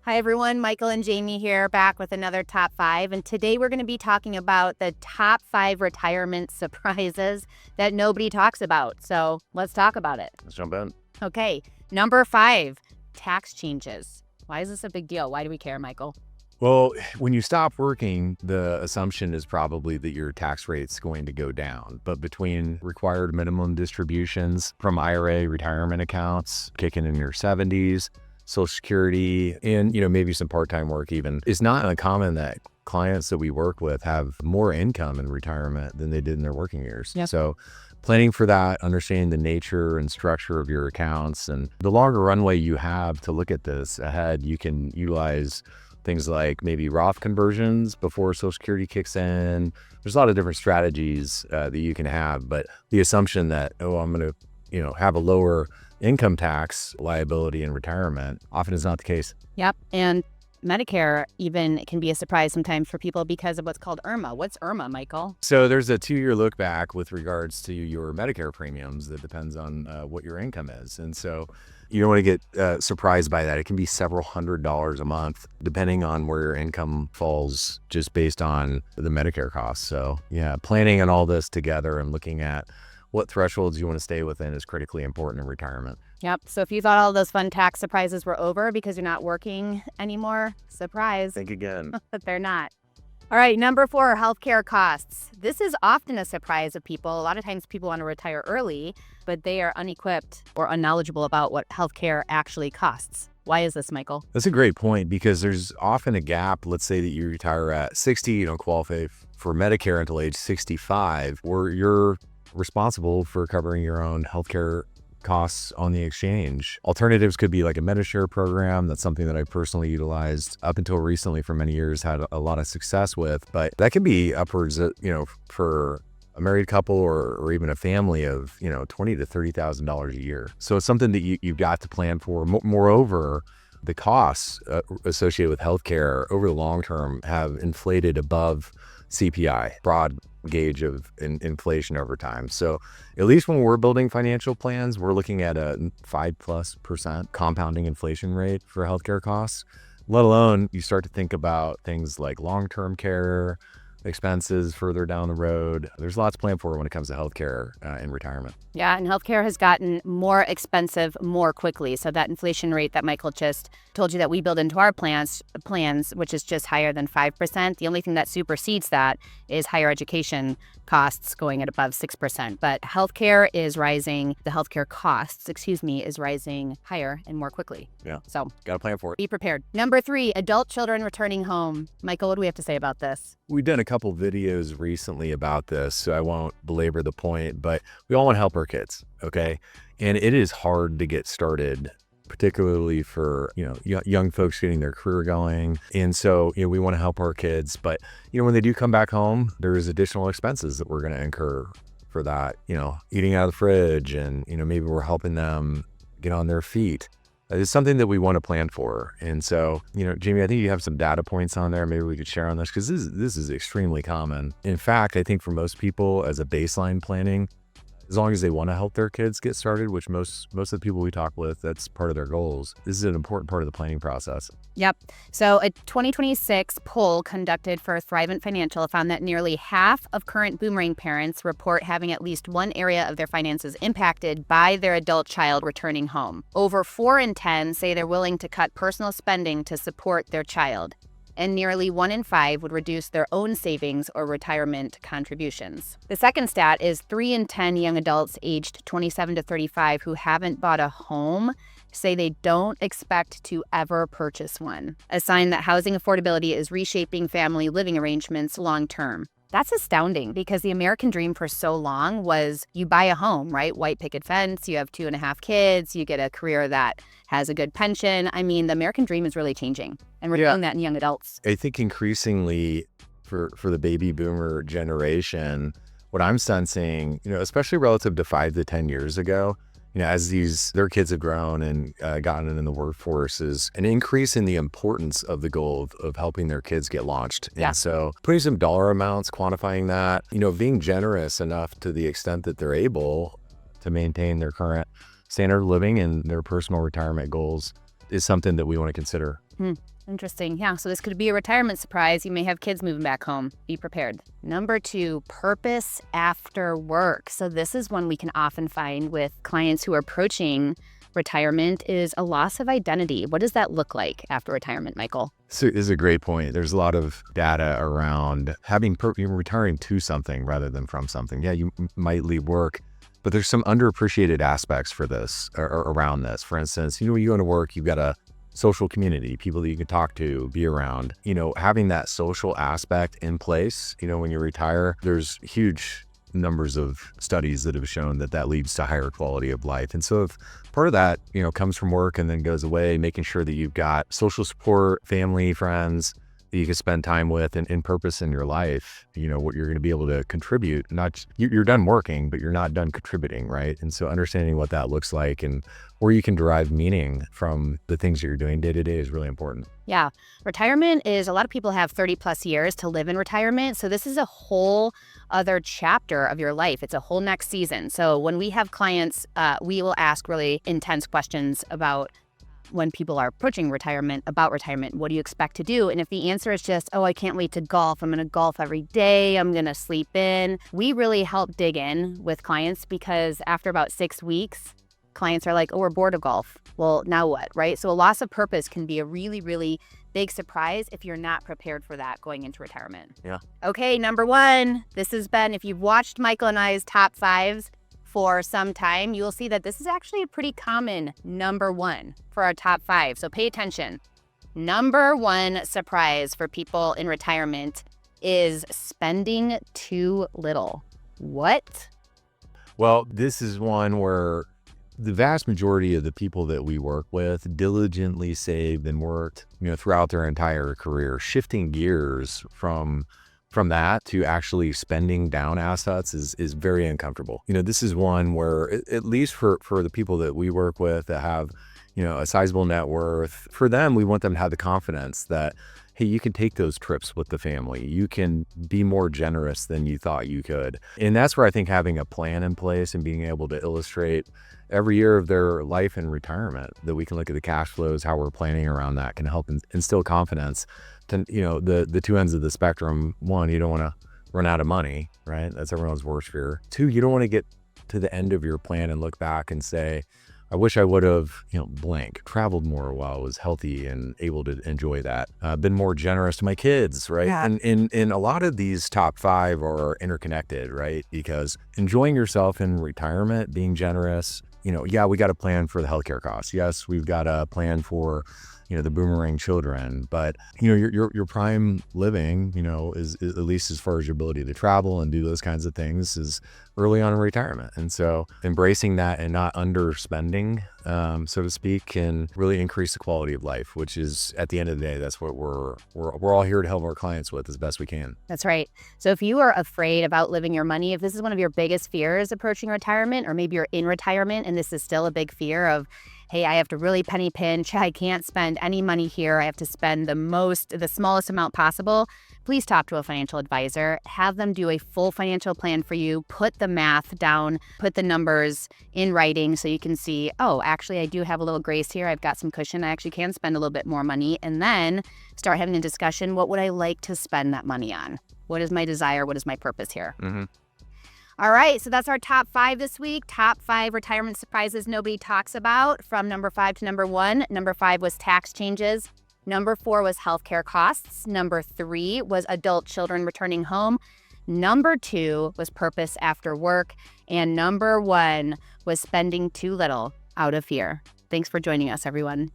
Hi everyone, Michael and Jamie here, back with another top 5. And today we're going to be talking about the top 5 retirement surprises that nobody talks about. So let's talk about it. Let's jump in. Okay, number 5, tax changes. Why is this a big deal? Why do we care, Michael? Well, when you stop working, the assumption is probably that your tax rate's going to go down. But between required minimum distributions from IRA retirement accounts kicking in your 70s, Social Security, and maybe some part-time work even, it's not uncommon that clients that we work with have more income in retirement than they did in their working years. Yep. So planning for that, understanding the nature and structure of your accounts, and the longer runway you have to look at this ahead, you can utilize things like maybe Roth conversions before Social Security kicks in. There's a lot of different strategies that you can have, but the assumption that, I'm going to, have a lower income tax liability in retirement often is not the case. Yep. And Medicare even can be a surprise sometimes for people because of what's called IRMAA. What's IRMAA, Michael? So there's a 2-year look back with regards to your Medicare premiums that depends on what your income is. And so you don't want to get surprised by that. It can be several $100s a month, depending on where your income falls, just based on the Medicare costs. So yeah, planning on all this together and looking at what thresholds you want to stay within is critically important in retirement. Yep. So if you thought all those fun tax surprises were over because you're not working anymore, surprise. Think again. But they're not. All right, number 4, healthcare costs. This is often a surprise of people. A lot of times people want to retire early, but they are unequipped or unknowledgeable about what healthcare actually costs. Why is this, Michael? That's a great point, because there's often a gap. Let's say that you retire at 60, you don't qualify for Medicare until age 65, where you're responsible for covering your own healthcare costs on the exchange. Alternatives could be like a Medishare program. That's something that I personally utilized up until recently for many years, had a lot of success with, but that can be upwards of, for a married couple or even a family of, $20,000 to $30,000 a year. So it's something that you've got to plan for. Moreover, the costs associated with healthcare over the long term have inflated above CPI, broad gauge of inflation over time. So at least when we're building financial plans, we're looking at a 5+% compounding inflation rate for healthcare costs, let alone you start to think about things like long-term care expenses further down the road. There's lots planned for when it comes to healthcare in retirement. Yeah, and healthcare has gotten more expensive more quickly. So that inflation rate that Michael just told you that we build into our plans, which is just higher than 5%. The only thing that supersedes that is higher education costs going at above 6%. But healthcare is rising. The healthcare costs, is rising higher and more quickly. Yeah. So Got to plan for it. be prepared. Number 3, adult children returning home. Michael, what do we have to say about this? We've done a couple videos recently about this, so I won't belabor the point, but we all want to help our kids, okay? And it is hard to get started, particularly for, young folks getting their career going. And so, we want to help our kids, but, when they do come back home, there's additional expenses that we're going to incur for that, eating out of the fridge, and, maybe we're helping them get on their feet. It's something that we want to plan for. And so, Jamie, I think you have some data points on there. Maybe we could share on this, because this is extremely common. In fact, I think for most people, as a baseline planning, as long as they want to help their kids get started, which most of the people we talk with, that's part of their goals. This is an important part of the planning process. Yep. So a 2026 poll conducted for Thrivent Financial found that nearly half of current boomerang parents report having at least one area of their finances impacted by their adult child returning home. Over 4 in 10 say they're willing to cut personal spending to support their child. And nearly 1 in 5 would reduce their own savings or retirement contributions. The second stat is 3 in 10 young adults aged 27 to 35 who haven't bought a home say they don't expect to ever purchase one, a sign that housing affordability is reshaping family living arrangements long term. That's astounding, because the American dream for so long was you buy a home, right? White picket fence, you have 2.5 kids, you get a career that has a good pension. I mean, the American dream is really changing, and we're doing that in young adults. I think increasingly for the baby boomer generation, what I'm sensing, especially relative to 5 to 10 years ago, as their kids have grown and gotten in the workforce, is an increase in the importance of the goal of helping their kids get launched. Yeah. And so putting some dollar amounts, quantifying that, being generous enough to the extent that they're able to maintain their current standard of living and their personal retirement goals is something that we want to consider. Interesting. Yeah. So this could be a retirement surprise. You may have kids moving back home. Be prepared. Number 2, purpose after work. So this is one we can often find with clients who are approaching retirement is a loss of identity. What does that look like after retirement, Michael? So this is a great point. There's a lot of data around having you're retiring to something rather than from something. Yeah, you might leave work, but there's some underappreciated aspects for this or around this. For instance, when you go to work, you've got a social community, people that you can talk to, be around. Having that social aspect in place, when you retire, there's huge numbers of studies that have shown that leads to higher quality of life. And so if part of that, comes from work and then goes away, making sure that you've got social support, family, friends that you can spend time with and in purpose in your life, what you're going to be able to contribute, you're done working, but you're not done contributing, right? And so understanding what that looks like and where you can derive meaning from the things that you're doing day to day is really important. Yeah. Retirement is, a lot of people have 30 plus years to live in retirement. So this is a whole other chapter of your life. It's a whole next season. So when we have clients, we will ask really intense questions about when people are approaching retirement, about retirement. What do you expect to do? And if the answer is just, oh, I can't wait to golf. I'm going to golf every day. I'm going to sleep in. We really help dig in with clients because after about 6 weeks, clients are like, oh, we're bored of golf. Well, now what, right? So a loss of purpose can be a really, really big surprise if you're not prepared for that going into retirement. Yeah. Okay, number 1, this has been, if you've watched Michael and I's top 5s for some time, you will see that this is actually a pretty common number 1 for our top 5. So pay attention. Number 1 surprise for people in retirement is spending too little. What? Well, this is one where the vast majority of the people that we work with diligently saved and worked, throughout their entire career. Shifting gears from that to actually spending down assets is very uncomfortable. This is one where, at least for the people that we work with that have, a sizable net worth, for them, we want them to have the confidence that, hey, you can take those trips with the family. You can be more generous than you thought you could. And that's where I think having a plan in place and being able to illustrate every year of their life in retirement, that we can look at the cash flows, how we're planning around that, can help instill confidence to, the two ends of the spectrum. 1, you don't want to run out of money, right? That's everyone's worst fear. 2, you don't want to get to the end of your plan and look back and say, I wish I would have, traveled more while I was healthy and able to enjoy that. Been more generous to my kids, right? Yeah. And a lot of these top 5 are interconnected, right? Because enjoying yourself in retirement, being generous, yeah, we got a plan for the healthcare costs. Yes, we've got a plan for, the boomerang children, but your prime living, is at least as far as your ability to travel and do those kinds of things, is early on in retirement. And so embracing that and not underspending, so to speak, can really increase the quality of life, which is, at the end of the day, that's what we're all here to help our clients with as best we can. That's right. So if you are afraid of outliving your money, if this is one of your biggest fears approaching retirement, or maybe you're in retirement and this is still a big fear of, hey, I have to really penny pinch, I can't spend any money here, I have to spend the smallest amount possible, please talk to a financial advisor. Have them do a full financial plan for you. Put the math down, put the numbers in writing so you can see, oh, actually, I do have a little grace here. I've got some cushion. I actually can spend a little bit more money. And then start having a discussion. What would I like to spend that money on? What is my desire? What is my purpose here? Mm-hmm. All right, so that's our top 5 this week. Top 5 retirement surprises nobody talks about, from number 5 to number 1. Number 5 was tax changes. Number 4 was healthcare costs. Number 3 was adult children returning home. Number 2 was purpose after work. And number 1 was spending too little out of fear. Thanks for joining us, everyone.